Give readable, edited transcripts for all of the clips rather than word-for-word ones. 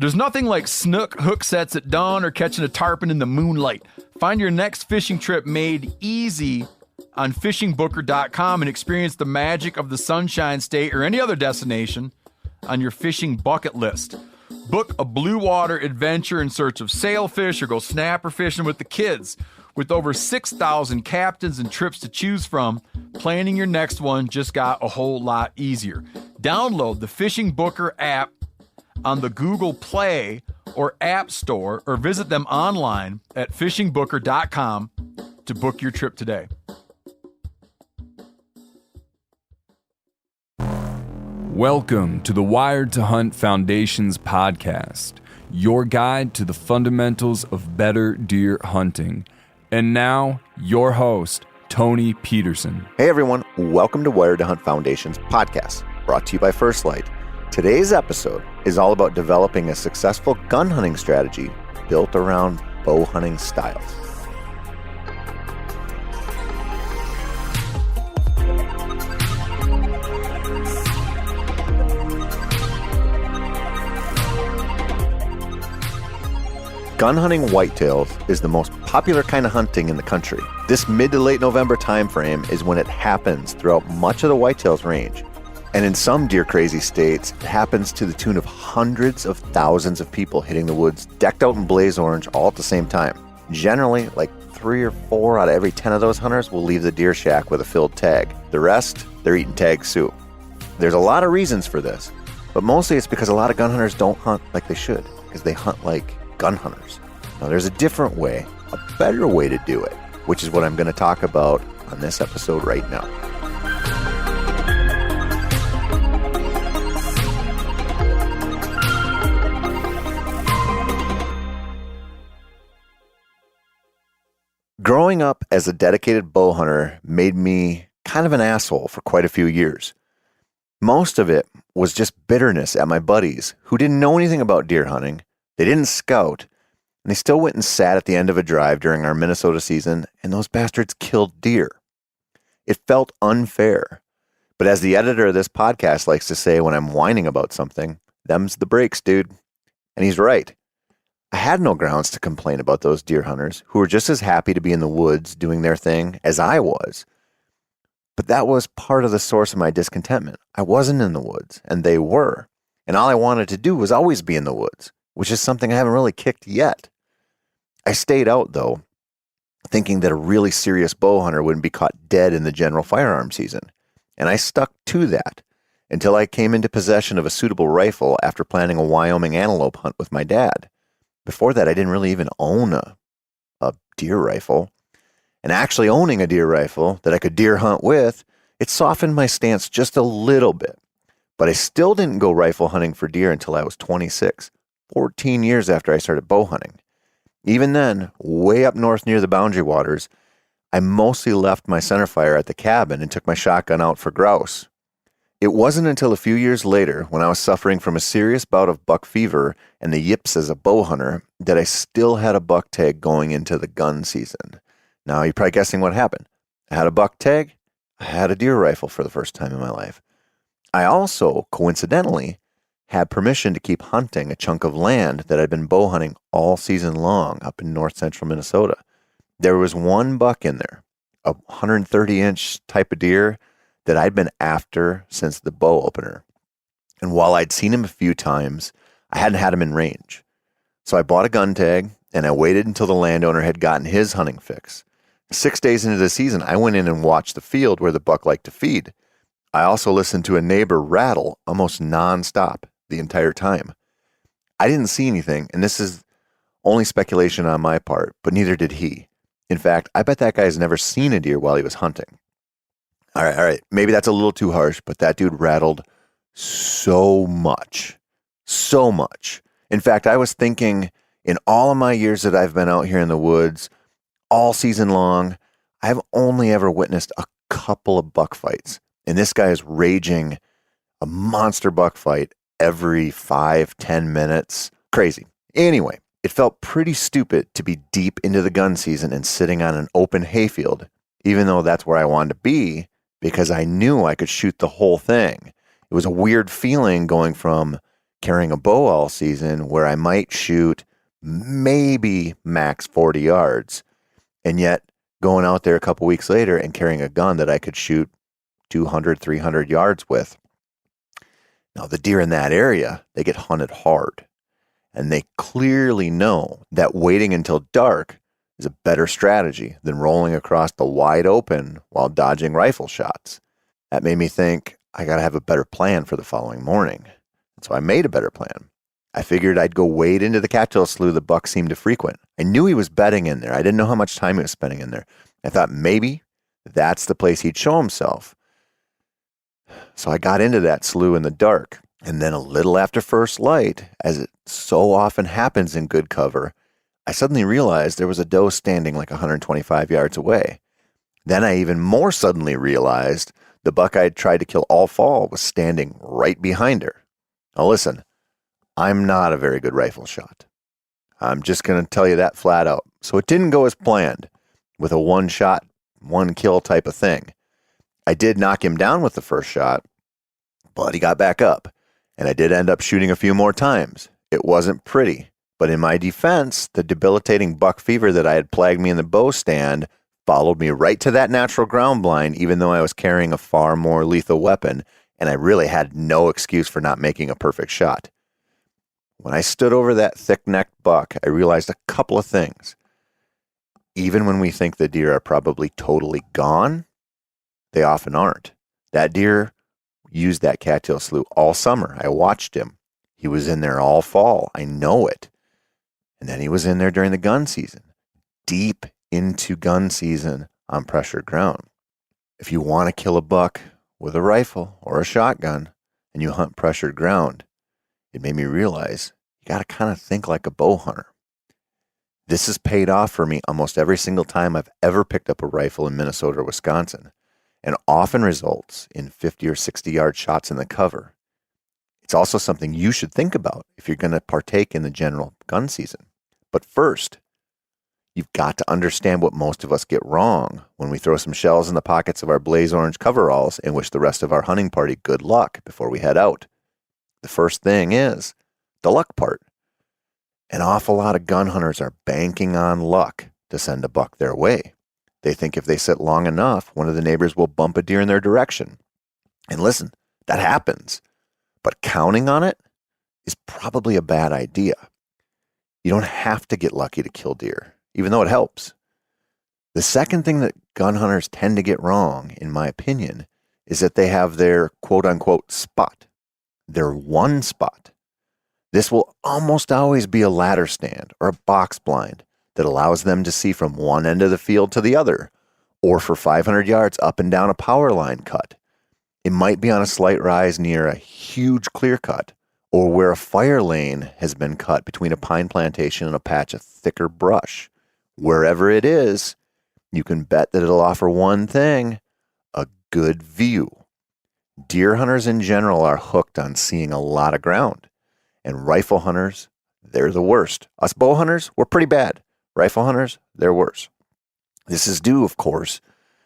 There's nothing like snook hook sets at dawn or catching a tarpon in the moonlight. Find your next fishing trip made easy on fishingbooker.com and experience the magic of the Sunshine State or any other destination on your fishing bucket list. Book a blue water adventure in search of sailfish or go snapper fishing with the kids. With over 6,000 captains and trips to choose from, planning your next one just got a whole lot easier. Download the Fishing Booker app on the Google Play or App Store, or visit them online at fishingbooker.com to book your trip today. Welcome to the Wired to Hunt Foundation's podcast, your guide to the fundamentals of better deer hunting. And now, your host, Tony Peterson. Hey everyone, welcome to Wired to Hunt Foundation's podcast, brought to you by First Light. Today's episode is all about developing a successful gun hunting strategy built around bow hunting styles. Gun hunting whitetails is the most popular kind of hunting in the country. This mid to late November time frame is when it happens throughout much of the whitetails range. And in some deer-crazy states, it happens to the tune of hundreds of thousands of people hitting the woods, decked out in blaze orange all at the same time. Generally, like 3 or 4 out of every 10 of those hunters will leave the deer shack with a filled tag. The rest, they're eating tag soup. There's a lot of reasons for this, but mostly it's because a lot of gun hunters don't hunt like they should, because they hunt like gun hunters. Now, there's a different way, a better way to do it, which is what I'm going to talk about on this episode right now. Growing up as a dedicated bow hunter made me kind of an asshole for quite a few years. Most of it was just bitterness at my buddies who didn't know anything about deer hunting. They didn't scout, and they still went and sat at the end of a drive during our Minnesota season, and those bastards killed deer. It felt unfair. But as the editor of this podcast likes to say when I'm whining about something, them's the breaks, dude. And he's right. I had no grounds to complain about those deer hunters who were just as happy to be in the woods doing their thing as I was. But that was part of the source of my discontentment. I wasn't in the woods, and they were. And all I wanted to do was always be in the woods, which is something I haven't really kicked yet. I stayed out, though, thinking that a really serious bow hunter wouldn't be caught dead in the general firearm season. And I stuck to that until I came into possession of a suitable rifle after planning a Wyoming antelope hunt with my dad. Before that, I didn't really even own a deer rifle. And actually owning a deer rifle that I could deer hunt with, it softened my stance just a little bit. But I still didn't go rifle hunting for deer until I was 26, 14 years after I started bow hunting. Even then, way up north near the Boundary Waters, I mostly left my centerfire at the cabin and took my shotgun out for grouse. It wasn't until a few years later, when I was suffering from a serious bout of buck fever and the yips as a bow hunter, that I still had a buck tag going into the gun season. Now, you're probably guessing what happened. I had a buck tag. I had a deer rifle for the first time in my life. I also, coincidentally, had permission to keep hunting a chunk of land that I'd been bow hunting all season long up in north central Minnesota. There was one buck in there, a 130-inch type of deer that I'd been after since the bow opener. And while I'd seen him a few times, I hadn't had him in range. So I bought a gun tag, and I waited until the landowner had gotten his hunting fix. 6 days into the season, I went in and watched the field where the buck liked to feed. I also listened to a neighbor rattle almost nonstop the entire time. I didn't see anything, and this is only speculation on my part, but neither did he. In fact, I bet that guy's never seen a deer while he was hunting. All right. Maybe that's a little too harsh, but that dude rattled so much. So much. In fact, I was thinking in all of my years that I've been out here in the woods, all season long, I've only ever witnessed a couple of buck fights. And this guy is raging a monster buck fight every 5-10 minutes. Crazy. Anyway, it felt pretty stupid to be deep into the gun season and sitting on an open hayfield, even though that's where I wanted to be, because I knew I could shoot the whole thing. It was a weird feeling going from carrying a bow all season where I might shoot maybe max 40 yards, and yet going out there a couple weeks later and carrying a gun that I could shoot 200, 300 yards with. Now, the deer in that area, they get hunted hard, and they clearly know that waiting until dark is a better strategy than rolling across the wide open while dodging rifle shots. That made me think I got to have a better plan for the following morning. And so I made a better plan. I figured I'd go wade into the cattail slough the buck seemed to frequent. I knew he was bedding in there. I didn't know how much time he was spending in there. I thought maybe that's the place he'd show himself. So I got into that slough in the dark. And then a little after first light, as it so often happens in good cover, I suddenly realized there was a doe standing like 125 yards away. Then I even more suddenly realized the buck I'd tried to kill all fall was standing right behind her. Now listen, I'm not a very good rifle shot. I'm just going to tell you that flat out. So it didn't go as planned with a one shot, one kill type of thing. I did knock him down with the first shot, but he got back up. And I did end up shooting a few more times. It wasn't pretty. But in my defense, the debilitating buck fever that I had plagued me in the bow stand followed me right to that natural ground blind, even though I was carrying a far more lethal weapon, and I really had no excuse for not making a perfect shot. When I stood over that thick-necked buck, I realized a couple of things. Even when we think the deer are probably totally gone, they often aren't. That deer used that cattail slough all summer. I watched him. He was in there all fall. I know it. And then he was in there during the gun season, deep into gun season on pressured ground. If you want to kill a buck with a rifle or a shotgun and you hunt pressured ground, it made me realize you got to kind of think like a bow hunter. This has paid off for me almost every single time I've ever picked up a rifle in Minnesota or Wisconsin, and often results in 50 or 60 yard shots in the cover. It's also something you should think about if you're going to partake in the general gun season. But first, you've got to understand what most of us get wrong when we throw some shells in the pockets of our blaze orange coveralls and wish the rest of our hunting party good luck before we head out. The first thing is the luck part. An awful lot of gun hunters are banking on luck to send a buck their way. They think if they sit long enough, one of the neighbors will bump a deer in their direction. And listen, that happens. But counting on it is probably a bad idea. You don't have to get lucky to kill deer, even though it helps. The second thing that gun hunters tend to get wrong, in my opinion, is that they have their quote-unquote spot, their one spot. This will almost always be a ladder stand or a box blind that allows them to see from one end of the field to the other, or for 500 yards up and down a power line cut. It might be on a slight rise near a huge clear cut, or where a fire lane has been cut between a pine plantation and a patch of thicker brush. Wherever it is, you can bet that it'll offer one thing, a good view. Deer hunters in general are hooked on seeing a lot of ground, and rifle hunters, they're the worst. Us bow hunters, we're pretty bad. Rifle hunters, they're worse. This is due, of course,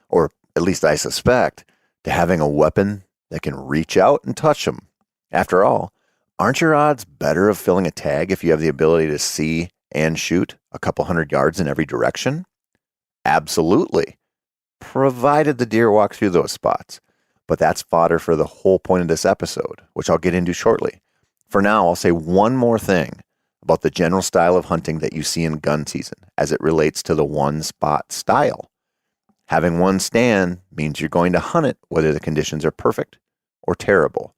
or at least I suspect, to having a weapon that can reach out and touch them. After all, aren't your odds better of filling a tag if you have the ability to see and shoot a couple hundred yards in every direction? Absolutely, provided the deer walk through those spots. But that's fodder for the whole point of this episode, which I'll get into shortly. For now, I'll say one more thing about the general style of hunting that you see in gun season as it relates to the one spot style. Having one stand means you're going to hunt it whether the conditions are perfect or terrible,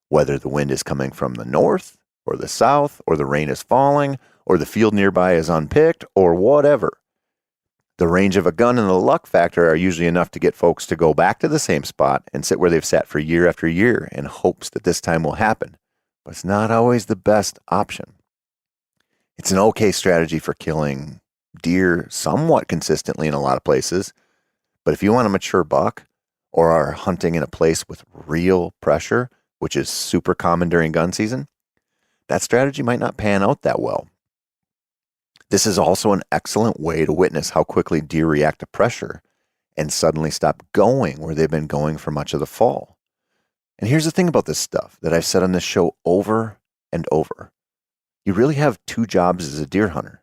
whether the wind is coming from the north or the south, or the rain is falling, or the field nearby is unpicked, or whatever. The range of a gun and the luck factor are usually enough to get folks to go back to the same spot and sit where they've sat for year after year in hopes that this time will happen. But it's not always the best option. It's an okay strategy for killing deer somewhat consistently in a lot of places. But if you want a mature buck or are hunting in a place with real pressure, which is super common during gun season, that strategy might not pan out that well. This is also an excellent way to witness how quickly deer react to pressure and suddenly stop going where they've been going for much of the fall. And here's the thing about this stuff that I've said on this show over and over. You really have two jobs as a deer hunter.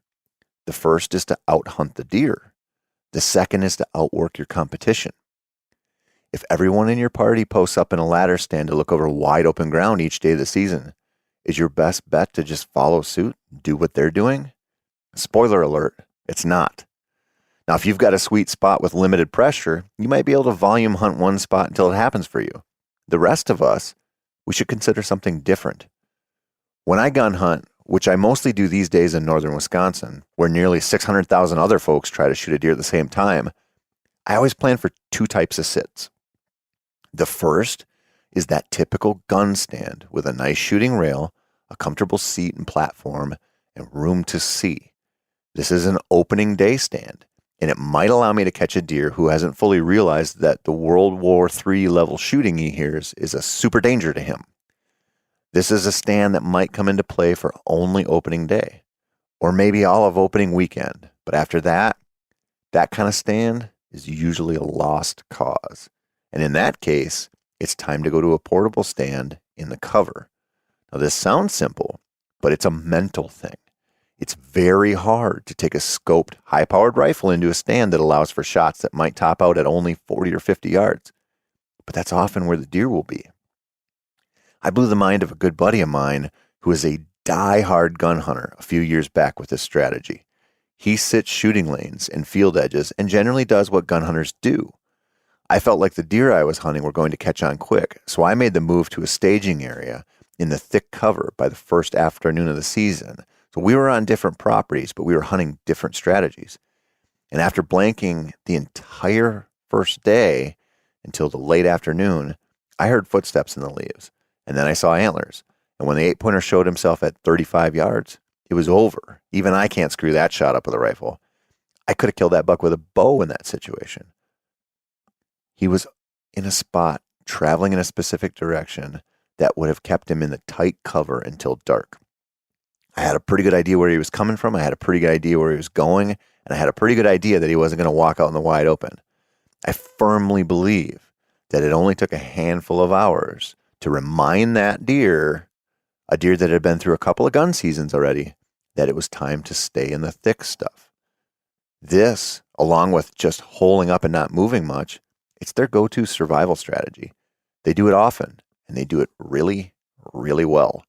The first is to out-hunt the deer. The second is to outwork your competition. If everyone in your party posts up in a ladder stand to look over wide open ground each day of the season, is your best bet to just follow suit, do what they're doing? Spoiler alert, it's not. Now, if you've got a sweet spot with limited pressure, you might be able to volume hunt one spot until it happens for you. The rest of us, we should consider something different. When I gun hunt, which I mostly do these days in northern Wisconsin, where nearly 600,000 other folks try to shoot a deer at the same time, I always plan for two types of sits. The first is that typical gun stand with a nice shooting rail, a comfortable seat and platform, and room to see. This is an opening day stand, and it might allow me to catch a deer who hasn't fully realized that the World War III level shooting he hears is a super danger to him. This is a stand that might come into play for only opening day, or maybe all of opening weekend. But after that kind of stand is usually a lost cause. And in that case, it's time to go to a portable stand in the cover. Now, this sounds simple, but it's a mental thing. It's very hard to take a scoped, high-powered rifle into a stand that allows for shots that might top out at only 40 or 50 yards. But that's often where the deer will be. I blew the mind of a good buddy of mine who is a die-hard gun hunter a few years back with this strategy. He sits shooting lanes and field edges and generally does what gun hunters do. I felt like the deer I was hunting were going to catch on quick, so I made the move to a staging area in the thick cover by the first afternoon of the season. So we were on different properties, but we were hunting different strategies. And after blanking the entire first day until the late afternoon, I heard footsteps in the leaves, and then I saw antlers. And when the 8-pointer showed himself at 35 yards, it was over. Even I can't screw that shot up with a rifle. I could have killed that buck with a bow in that situation. He was in a spot, traveling in a specific direction that would have kept him in the tight cover until dark. I had a pretty good idea where he was coming from. I had a pretty good idea where he was going. And I had a pretty good idea that he wasn't going to walk out in the wide open. I firmly believe that it only took a handful of hours to remind that deer, a deer that had been through a couple of gun seasons already, that it was time to stay in the thick stuff. This, along with just holing up and not moving much, it's their go-to survival strategy. They do it often, and they do it really, really well.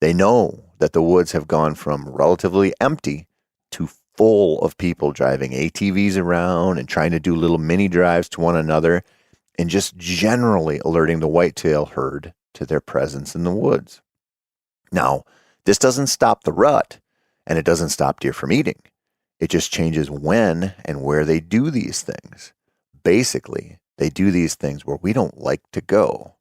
They know that the woods have gone from relatively empty to full of people driving ATVs around and trying to do little mini drives to one another and just generally alerting the whitetail herd to their presence in the woods. Now, this doesn't stop the rut, and it doesn't stop deer from eating. It just changes when and where they do these things. Basically, they do these things where we don't like to go.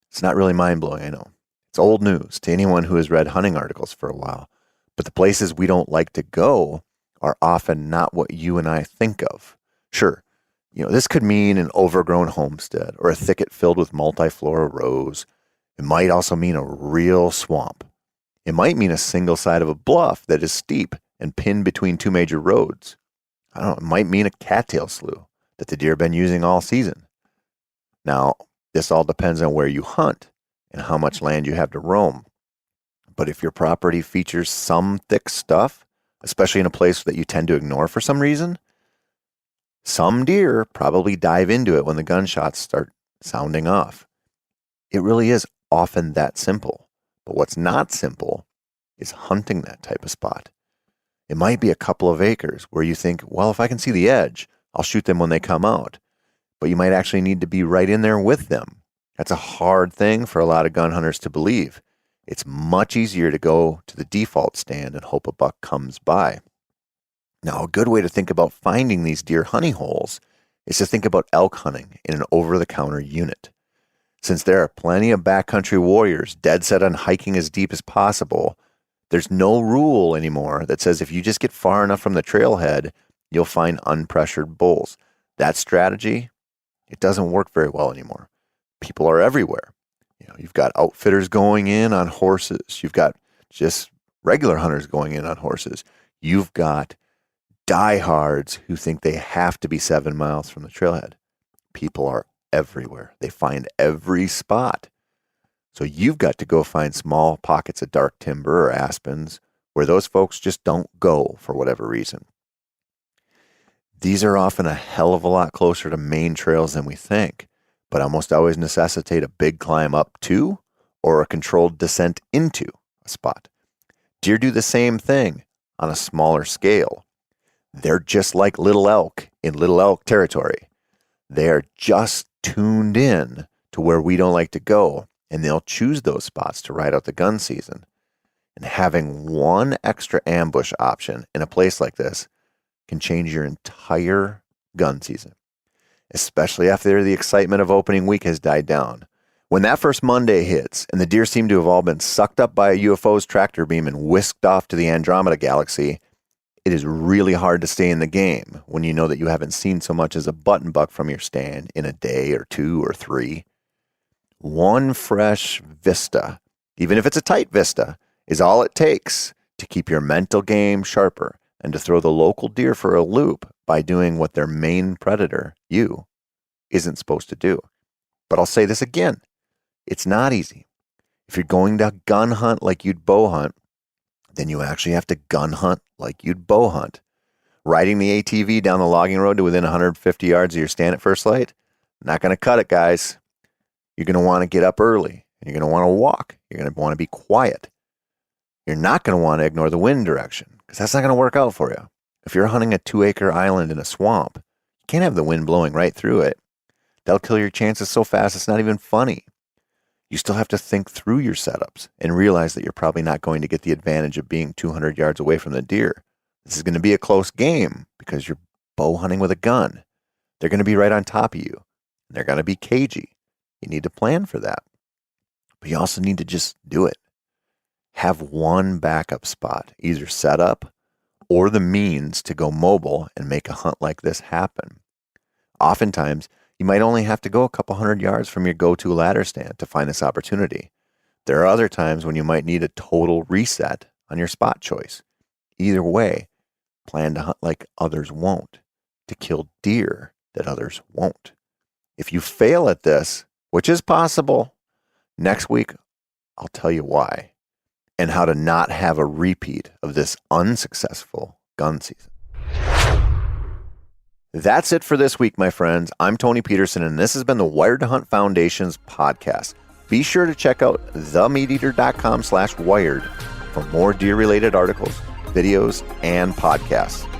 It's not really mind-blowing, I know. It's old news to anyone who has read hunting articles for a while. But the places we don't like to go are often not what you and I think of. Sure, this could mean an overgrown homestead or a thicket filled with multiflora rows. It might also mean a real swamp. It might mean a single side of a bluff that is steep and pinned between two major roads. It might mean a cattail slough that the deer have been using all season. Now, this all depends on where you hunt and how much land you have to roam. But if your property features some thick stuff, especially in a place that you tend to ignore for some reason, some deer probably dive into it when the gunshots start sounding off. It really is often that simple. But what's not simple is hunting that type of spot. It might be a couple of acres where you think, well, if I can see the edge, I'll shoot them when they come out. But you might actually need to be right in there with them. That's a hard thing for a lot of gun hunters to believe. It's much easier to go to the default stand and hope a buck comes by. Now, a good way to think about finding these deer honey holes is to think about elk hunting in an over-the-counter unit. Since there are plenty of backcountry warriors dead set on hiking as deep as possible, there's no rule anymore that says if you just get far enough from the trailhead, you'll find unpressured bulls. That strategy, it doesn't work very well anymore. People are everywhere. You've got outfitters going in on horses. You've got just regular hunters going in on horses. You've got diehards who think they have to be 7 miles from the trailhead. People are everywhere. They find every spot. So you've got to go find small pockets of dark timber or aspens where those folks just don't go for whatever reason. These are often a hell of a lot closer to main trails than we think, but almost always necessitate a big climb up to or a controlled descent into a spot. Deer do the same thing on a smaller scale. They're just like little elk in little elk territory. They are just tuned in to where we don't like to go, and they'll choose those spots to ride out the gun season. And having one extra ambush option in a place like this can change your entire gun season, especially after the excitement of opening week has died down. When that first Monday hits and the deer seem to have all been sucked up by a UFO's tractor beam and whisked off to the Andromeda galaxy, it is really hard to stay in the game when you know that you haven't seen so much as a button buck from your stand in a day or 2 or 3. One fresh vista, even if it's a tight vista, is all it takes to keep your mental game sharper and to throw the local deer for a loop by doing what their main predator, you, isn't supposed to do. But I'll say this again, it's not easy. If you're going to gun hunt like you'd bow hunt, then you actually have to gun hunt like you'd bow hunt. Riding the ATV down the logging road to within 150 yards of your stand at first light, not going to cut it, guys. You're going to want to get up early, and you're going to want to walk. You're going to want to be quiet. You're not going to want to ignore the wind direction, because that's not going to work out for you. If you're hunting a 2-acre island in a swamp, you can't have the wind blowing right through it. That'll kill your chances so fast it's not even funny. You still have to think through your setups and realize that you're probably not going to get the advantage of being 200 yards away from the deer. This is going to be a close game because you're bow hunting with a gun. They're going to be right on top of you. And they're going to be cagey. You need to plan for that. But you also need to just do it. Have one backup spot, either set up or the means to go mobile and make a hunt like this happen. Oftentimes, you might only have to go a couple hundred yards from your go-to ladder stand to find this opportunity. There are other times when you might need a total reset on your spot choice. Either way, plan to hunt like others won't, to kill deer that others won't. If you fail at this, which is possible, next week I'll tell you why and how to not have a repeat of this unsuccessful gun season. That's it for this week, my friends. I'm Tony Peterson, and this has been the Wired to Hunt Foundation's podcast. Be sure to check out themeateater.com/wired for more deer-related articles, videos, and podcasts.